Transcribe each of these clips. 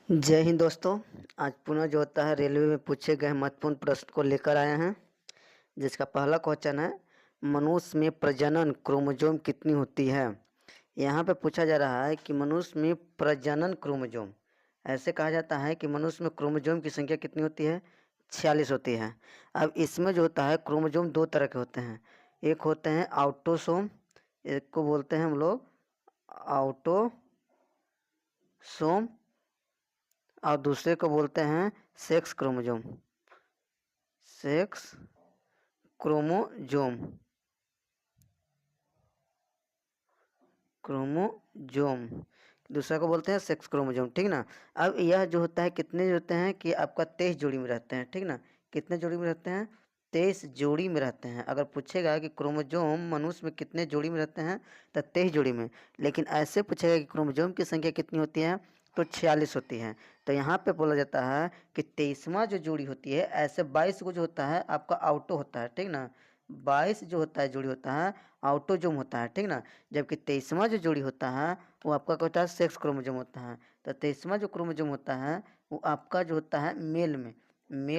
जय हिंद दोस्तों। आज पुनः जो होता है रेलवे में पूछे गए महत्वपूर्ण प्रश्न को लेकर आए हैं, जिसका पहला क्वेश्चन है मनुष्य में प्रजनन क्रोमोजोम कितनी होती है। यहाँ पे पूछा जा रहा है कि मनुष्य में प्रजनन क्रोमोजोम, ऐसे कहा जाता है कि मनुष्य में क्रोमोजोम की संख्या कितनी होती है, 46 होती है। अब इसमें जो होता है क्रोमोजोम दो तरह के होते हैं, एक होते हैं आउटोसोम, एक को बोलते हैं हम लोग आउटोसोम, और दूसरे को बोलते हैं sex chromosome. Sex chromosome chromosome दूसरा को बोलते हैं सेक्स क्रोमोजोम, ठीक ना। अब यह जो होता है कितने जो होते हैं कि आपका 23 जोड़ी में रहते हैं, ठीक ना। कितने जोड़ी में रहते हैं, 23 जोड़ी में रहते हैं। अगर पूछेगा कि क्रोमोजोम मनुष्य में कितने जोड़ी में रहते हैं तो 23 जोड़ी में, लेकिन ऐसे पूछेगा कि क्रोमोजोम की संख्या कितनी होती है तो 46 होती है। तो यहाँ पे बोला जाता है कि 23वां जो जोड़ी होती है, ऐसे 22 को जो होता है आपका आउटो होता है, ठीक ना। 22 जो होता है जोड़ी होता है आउटोजोम होता है, ठीक ना। जबकि 23वां जो जोड़ी होता है वो आपका क्या होता है, सेक्स क्रोमोजोम होता है। तो 23वां जो क्रोमोजोम होता है वो आपका जो होता है मेल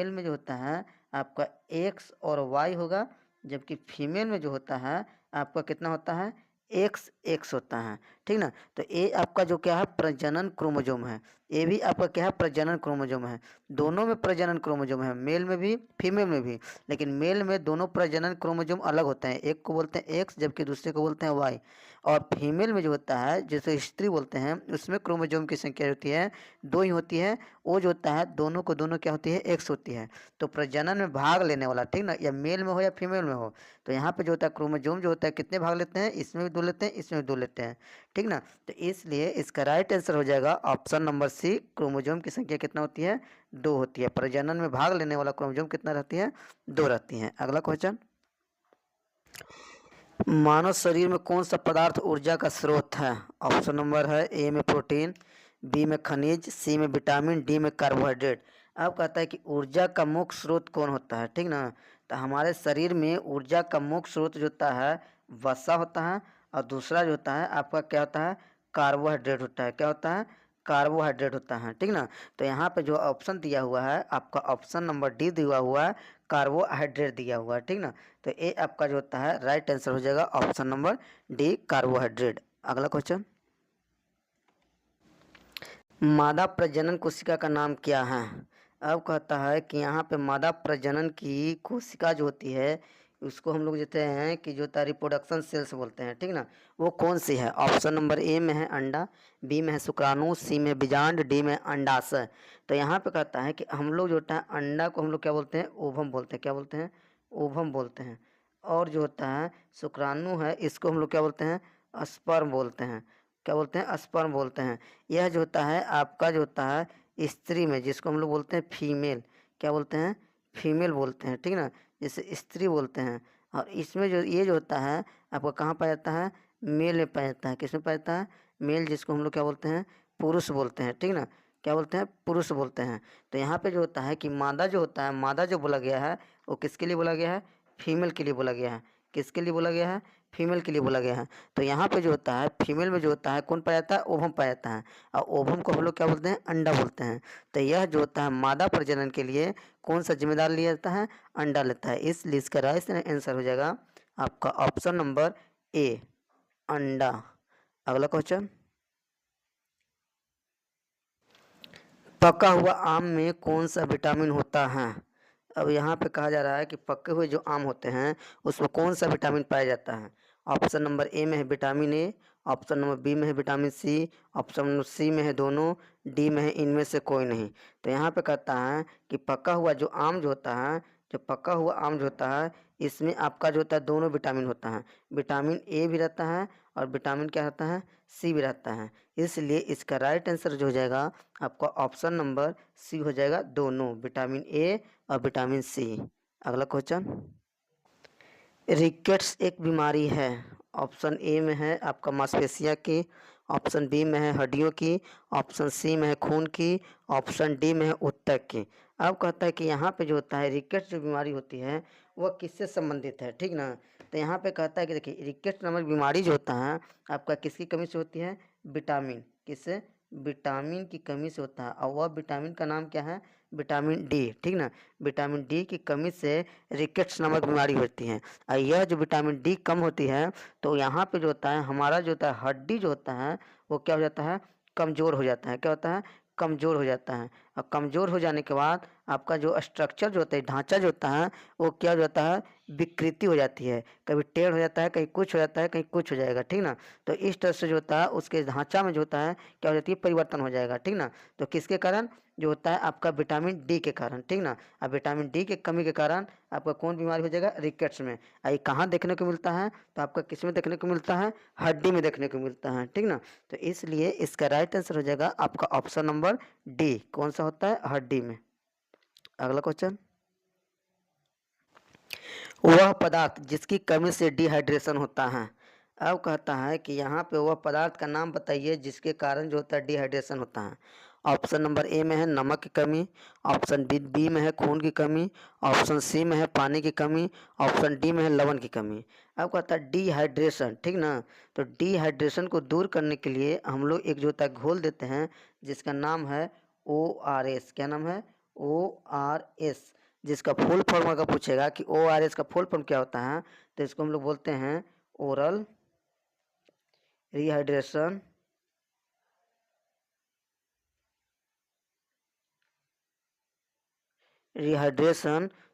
में जो होता है आपका एक्स और वाई होगा, जबकि फीमेल में जो होता है आपका कितना होता है, एक्स एक्स होता है, ठीक ना। तो ये आपका जो क्या है प्रजनन क्रोमोजोम है, ये भी आपका क्या है प्रजनन क्रोमोजोम है। दोनों में प्रजनन क्रोमोजोम है, मेल में भी फीमेल में भी, लेकिन मेल में दोनों प्रजनन क्रोमोजोम अलग होते हैं, एक को बोलते हैं एक्स जबकि दूसरे को बोलते हैं वाई। और फीमेल में जो होता है जिसे स्त्री बोलते हैं, उसमें क्रोमोजोम की संख्या होती है दो ही होती है, वो जो होता है दोनों को दोनों क्या होती है, एक्स होती है। तो प्रजनन में भाग लेने वाला, ठीक ना, या मेल में हो या फीमेल में हो, तो यहाँ पे जो होता है क्रोमोजोम जो होता है कितने भाग लेते हैं, इसमें भी दो लेते हैं, इसमें भी दो लेते हैं, ठीक ना। तो इसलिए इसका राइट आंसर हो जाएगा ऑप्शन नंबर सी, क्रोमोजोम की संख्या कितना होती है, दो होती है। प्रजनन में भाग लेने वाला क्रोमोजोम कितना रहती है, दो रहती है। अगला क्वेश्चन, मानव शरीर में कौन सा पदार्थ ऊर्जा का स्रोत है। ऑप्शन नंबर है ए में प्रोटीन, बी में खनिज, सी में विटामिन, डी में कार्बोहाइड्रेट। अब कहता है कि ऊर्जा का मुख्य स्रोत कौन होता है, ठीक ना। तो हमारे शरीर में ऊर्जा का मुख्य स्रोत जो होता है वसा होता है, और दूसरा जो होता है आपका क्या होता है, कार्बोहाइड्रेट होता है। क्या होता है, कार्बोहाइड्रेट होता है, ठीक ना। तो यहाँ पे जो ऑप्शन दिया हुआ है आपका ऑप्शन नंबर डी दिया हुआ है, कार्बोहाइड्रेट दिया हुआ है, ठीक ना। तो ये आपका जो होता है राइट आंसर हो जाएगा ऑप्शन नंबर डी, कार्बोहाइड्रेट। अगला क्वेश्चन, मादा प्रजनन कोशिका का नाम क्या है। अब कहता है कि यहाँ पे मादा प्रजनन की कोशिका जो होती है उसको हम लोग कहते हैं कि जो होता है रिप्रोडक्शन सेल्स बोलते हैं, ठीक ना। वो कौन सी है, ऑप्शन नंबर ए में है अंडा, बी में है शुक्राणु, सी में बीजांड, डी में अंडाशय। तो यहाँ पे कहता है कि हम लोग जो होता है अंडा को हम लोग क्या बोलते हैं, ओवम बोलते हैं। क्या बोलते हैं, ओवम बोलते हैं। और जो होता है शुक्राणु है, इसको हम लोग क्या बोलते हैं, स्पर्म बोलते हैं। क्या बोलते हैं, स्पर्म बोलते हैं। यह जो होता है आपका जो होता है स्त्री में, जिसको हम लोग बोलते हैं फीमेल, क्या बोलते हैं, फीमेल बोलते हैं, ठीक ना, जिसे स्त्री बोलते हैं। और इसमें जो ये जो होता है आपका कहाँ पाया जाता है, मेल में पाया जाता है। किसमें पाया जाता है, मेल, जिसको हम लोग क्या बोलते हैं, पुरुष बोलते हैं, ठीक ना। क्या बोलते हैं, पुरुष बोलते हैं। तो यहाँ पे जो होता है कि मादा जो होता है, मादा जो बोला गया है वो किसके लिए बोला गया है, फीमेल के लिए बोला गया है। किसके लिए बोला गया है, फीमेल के लिए बोला गया है। तो यहाँ पे जो होता है फीमेल में जो होता है कौन पाया जाता है, ओवम पाया जाता है, और ओवम को हम लोग क्या बोलते हैं, अंडा बोलते हैं। तो यह जो होता है मादा प्रजनन के लिए कौन सा जिम्मेदार लिया जाता है, अंडा लेता है। इसलिए इसका राइट आंसर हो जाएगा आपका ऑप्शन नंबर ए, अंडा। अगला क्वेश्चन, पका हुआ आम में कौन सा विटामिन होता है। अब यहाँ पे कहा जा रहा है कि पके हुए जो आम होते हैं उसमें कौन सा विटामिन पाया जाता है। ऑप्शन नंबर ए में है vitamin A, option number B में है vitamin C, option number C में है दोनों, डी में है इनमें से कोई नहीं। तो यहाँ पे कहता है कि पका हुआ जो आम जो होता है, जो पका हुआ आम जो होता है इसमें आपका जो होता है दोनों विटामिन होता है, विटामिन ए भी रहता है और विटामिन क्या रहता है, सी भी रहता है। इसलिए इसका राइट आंसर जो हो जाएगा आपका ऑप्शन नंबर सी हो जाएगा, दोनों विटामिन ए और विटामिन सी। अगला क्वेश्चन, रिकेट्स एक बीमारी है। ऑप्शन ए में है आपका मांसपेशिया की, ऑप्शन बी में है हड्डियों की, ऑप्शन सी में है खून की, ऑप्शन डी में है ऊतक की। अब कहता है कि यहाँ पे जो होता है रिकेट्स जो बीमारी होती है वह किससे संबंधित है, ठीक ना। तो यहाँ पे कहता है कि देखिए रिकेट्स नामक बीमारी जो होता है आपका किसकी कमी से होती है, विटामिन, किससे, विटामिन की कमी से होता है, और वह विटामिन का नाम क्या है? विटामिन डी, ठीक ना। विटामिन डी की कमी से रिकेट्स नामक बीमारी होती है। और यह जो विटामिन डी कम होती है तो यहाँ पे जो होता है हमारा जो होता है हड्डी जो होता है वो क्या हो जाता है? कमज़ोर हो जाता है। क्या होता है? कमज़ोर हो जाता है। और कमज़ोर हो जाने के बाद आपका जो स्ट्रक्चर जो होता है, ढांचा जो होता है, वो क्या हो जाता है? विकृति हो जाती है। कभी टेढ़ हो जाता है, कहीं कुछ हो जाता है, कहीं कुछ हो जाएगा, ठीक ना। तो इस तरह से जो होता है उसके ढांचा में जो होता है क्या हो जाती है? परिवर्तन हो जाएगा, ठीक ना। तो किसके कारण? जो होता है आपका विटामिन डी के कारण, ठीक ना। अब विटामिन डी के कमी के कारण आपका कौन बीमारी हो जाएगा? रिकेट्स में। ये कहाँ देखने को मिलता है? तो आपका किस में देखने को मिलता है? हड्डी में देखने को मिलता है, ठीक ना। तो इसलिए इसका राइट आंसर हो जाएगा आपका ऑप्शन नंबर डी। कौन सा होता है? हड्डी में। अगला क्वेश्चन, वह पदार्थ जिसकी कमी से डिहाइड्रेशन होता है। अब कहता है कि यहाँ पे वह पदार्थ का नाम बताइए जिसके कारण जो होता है डिहाइड्रेशन होता है। ऑप्शन नंबर ए में है नमक की कमी, ऑप्शन बी में है खून की कमी, ऑप्शन सी में है पानी की कमी, ऑप्शन डी में है लवण की कमी। अब कहता है डिहाइड्रेशन, ठीक ना। तो डिहाइड्रेशन को दूर करने के लिए हम लोग एक जो होता है घोल देते हैं जिसका नाम है ORS। क्या नाम है? ORS। जिसका फुल फॉर्म अगर पूछेगा कि ORS का फुल फॉर्म क्या होता है तो इसको हम लोग बोलते हैं ओरल रिहाइड्रेशन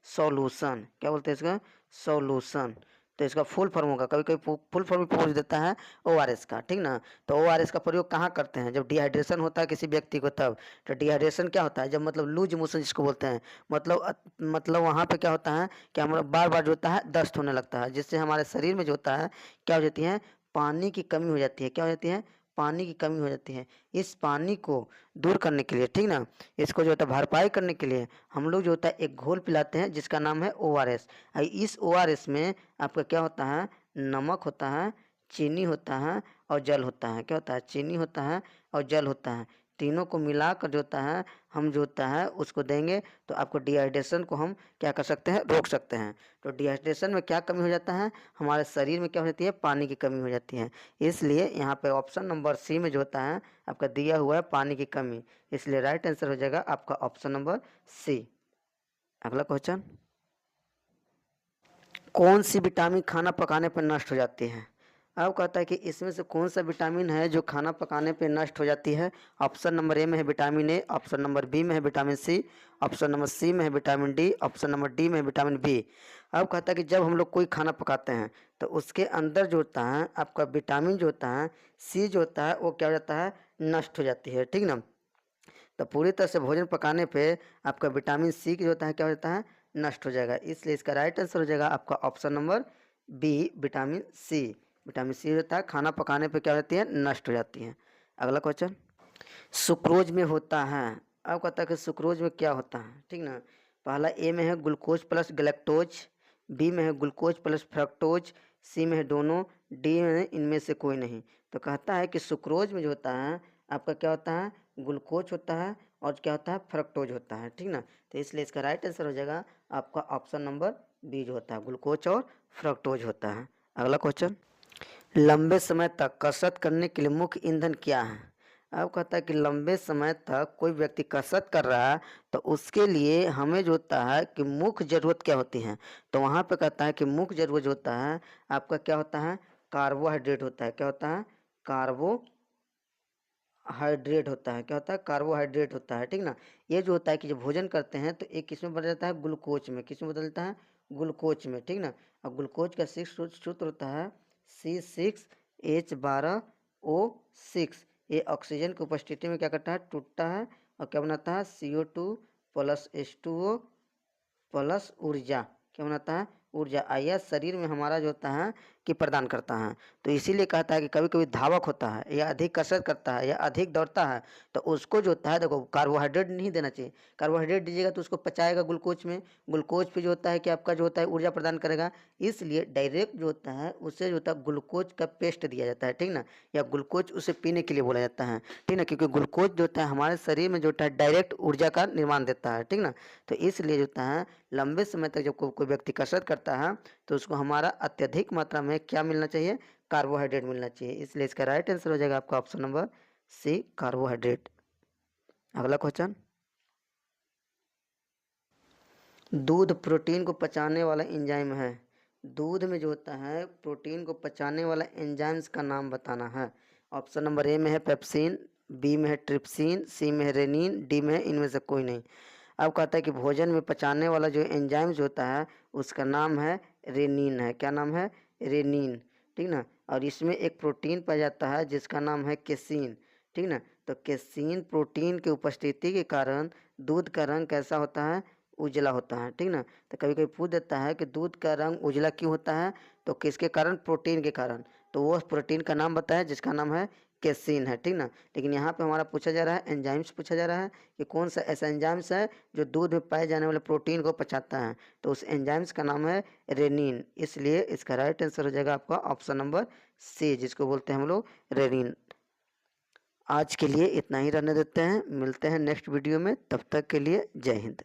सॉल्यूशन। क्या बोलते हैं इसका? सॉल्यूशन। तो इसका फुल फॉर्म होगा, कभी कभी फुल फॉर्म भी पूछ देता है ORS का, ठीक ना। तो ORS का प्रयोग कहाँ करते हैं? जब डिहाइड्रेशन होता है किसी व्यक्ति को तब। तो डिहाइड्रेशन क्या होता है? जब मतलब लूज मोशन जिसको बोलते हैं, मतलब वहाँ पे क्या होता है कि हमारा बार बार जो होता है दस्त होने लगता है, जिससे हमारे शरीर में जो होता है क्या हो जाती है? पानी की कमी हो जाती है। क्या हो जाती है? पानी की कमी हो जाती है। इस पानी को दूर करने के लिए, ठीक ना, इसको जो होता है भरपाई करने के लिए हम लोग जो होता है एक घोल पिलाते हैं जिसका नाम है ORS। इस ORS में आपका क्या होता है? नमक होता है, चीनी होता है और जल होता है। क्या होता है? चीनी होता है और जल होता है। तीनों को मिलाकर जो होता है हम जो होता है उसको देंगे तो आपको डिहाइड्रेशन को हम क्या कर सकते हैं? रोक सकते हैं। तो डिहाइड्रेशन में क्या कमी हो जाता है? हमारे शरीर में क्या हो जाती है? पानी की कमी हो जाती है। इसलिए यहाँ पे ऑप्शन नंबर सी में जो होता है आपका दिया हुआ है पानी की कमी, इसलिए राइट आंसर हो जाएगा आपका ऑप्शन नंबर सी। अगला क्वेश्चन, कौन सी विटामिन खाना पकाने पर नष्ट हो जाती है? अब कहता है कि इसमें से कौन सा विटामिन है जो खाना पकाने पे नष्ट हो जाती है। ऑप्शन नंबर ए में है vitamin A, option number B में है vitamin C, option number C में है vitamin D, option number D में है विटामिन बी। अब कहता है कि जब हम लोग कोई खाना पकाते हैं तो उसके अंदर जो होता है आपका विटामिन जो होता है सी जो होता है वो क्या हो जाता है? नष्ट हो जाती है, ठीक ना। तो पूरी तरह से भोजन पकाने पे आपका विटामिन सी जो होता है क्या हो जाता है? नष्ट हो जाएगा। इसलिए इसका राइट आंसर हो जाएगा आपका option number B, vitamin C. Vitamin C होता है खाना पकाने पे क्या हो जाती है? नष्ट हो जाती है। अगला क्वेश्चन, सुक्रोज में होता है। अब कहता है कि सुक्रोज में क्या होता है, ठीक ना। पहला ए में है ग्लूकोज प्लस गलेक्टोज, बी में है ग्लूकोज प्लस फ्रक्टोज, सी में है दोनों, डी में है इनमें से कोई नहीं। तो कहता है कि सुक्रोज में जो होता है आपका क्या होता है? ग्लूकोज होता है और क्या होता है? फ्रक्टोज होता है, ठीक ना। तो इसलिए इसका राइट आंसर हो जाएगा आपका ऑप्शन नंबर बी जो होता है ग्लूकोज और फ्रक्टोज होता है। अगला क्वेश्चन, लंबे समय तक कसरत करने के लिए मुख्य ईंधन क्या है? अब कहता है कि लंबे समय तक कोई व्यक्ति कसरत कर रहा है तो उसके लिए हमें जो होता है कि मुख्य ज़रूरत क्या होती है? तो वहाँ पे कहता है कि मुख्य ज़रूरत जो होता है आपका क्या होता है? कार्बोहाइड्रेट होता है। क्या होता है? कार्बोहाइड्रेट होता है। क्या होता है? कार्बोहाइड्रेट होता है, ठीक ना। ये जो होता है कि जब भोजन करते हैं तो एक किस में बदल जाता है? ग्लूकोज में। किस में बदल जाता है? ग्लूकोज में, ठीक ना। और ग्लूकोज का सूत्र होता है C6H12O6। ये ऑक्सीजन की उपस्थिति में क्या करता है? टूटता है और क्या बनाता है? CO2 प्लस H2O प्लस ऊर्जा। क्या बनाता है? ऊर्जा। यह शरीर में हमारा जो होता है कि प्रदान करता है। तो इसीलिए कहता है कि कभी कभी धावक होता है या अधिक कसरत करता है या अधिक दौड़ता है तो उसको जो होता है देखो कार्बोहाइड्रेट नहीं देना चाहिए। कार्बोहाइड्रेट दीजिएगा तो उसको पचाएगा ग्लूकोज में, ग्लूकोज पे जो होता है कि आपका जो होता है ऊर्जा प्रदान करेगा। इसलिए डायरेक्ट जो होता है उसे जो होता है ग्लूकोज का पेस्ट दिया जाता है, ठीक ना, या ग्लूकोज उसे पीने के लिए बोला जाता है, ठीक ना, क्योंकि ग्लूकोज जो होता है हमारे शरीर में जो होता है डायरेक्ट ऊर्जा का निर्माण देता है, ठीक ना। तो इसलिए जो होता है लंबे समय तक जब कोई व्यक्ति कसरत करता है तो उसको हमारा अत्यधिक मात्रा में क्या मिलना चाहिए? कार्बोहाइड्रेट मिलना चाहिए। इसलिए इसका राइट आंसर हो जाएगा आपका ऑप्शन नंबर सी कार्बोहाइड्रेट। अगला क्वेश्चन, दूध प्रोटीन को पचाने वाला एंजाइम है। दूध में जो होता है प्रोटीन को पचाने वाला एंजाइम्स का नाम बताना है। ऑप्शन नंबर ए में है पेप्सिन, बी में है ट्रिप्सिन, सी में है रेनिन, डी में है इनमें से कोई नहीं। अब कहता है कि भोजन में पचाने वाला जो एंजाइम्स होता है उसका नाम है रेनिन है। क्या नाम है? रेनिन, ठीक ना। और इसमें एक प्रोटीन पाया जाता है जिसका नाम है केसीन, ठीक ना। तो केसीन प्रोटीन की उपस्थिति के कारण दूध का रंग कैसा होता है? उजला होता है, ठीक ना। तो कभी कभी पूछ देता है कि दूध का रंग उजला क्यों होता है, तो किसके कारण? प्रोटीन के कारण। तो वो प्रोटीन का नाम बताया जिसका नाम है केसीन है, ठीक ना। लेकिन यहाँ पे हमारा पूछा जा रहा है एंजाइम्स पूछा जा रहा है कि कौन सा ऐसा एंजाइम्स है जो दूध में पाए जाने वाले प्रोटीन को पचाता है, तो उस एंजाइम्स का नाम है रेनिन। इसलिए इसका राइट आंसर हो जाएगा आपका ऑप्शन नंबर सी, जिसको बोलते हैं हम लोग रेनिन। आज के लिए इतना ही रहने देते हैं, मिलते हैं नेक्स्ट वीडियो में, तब तक के लिए जय हिंद।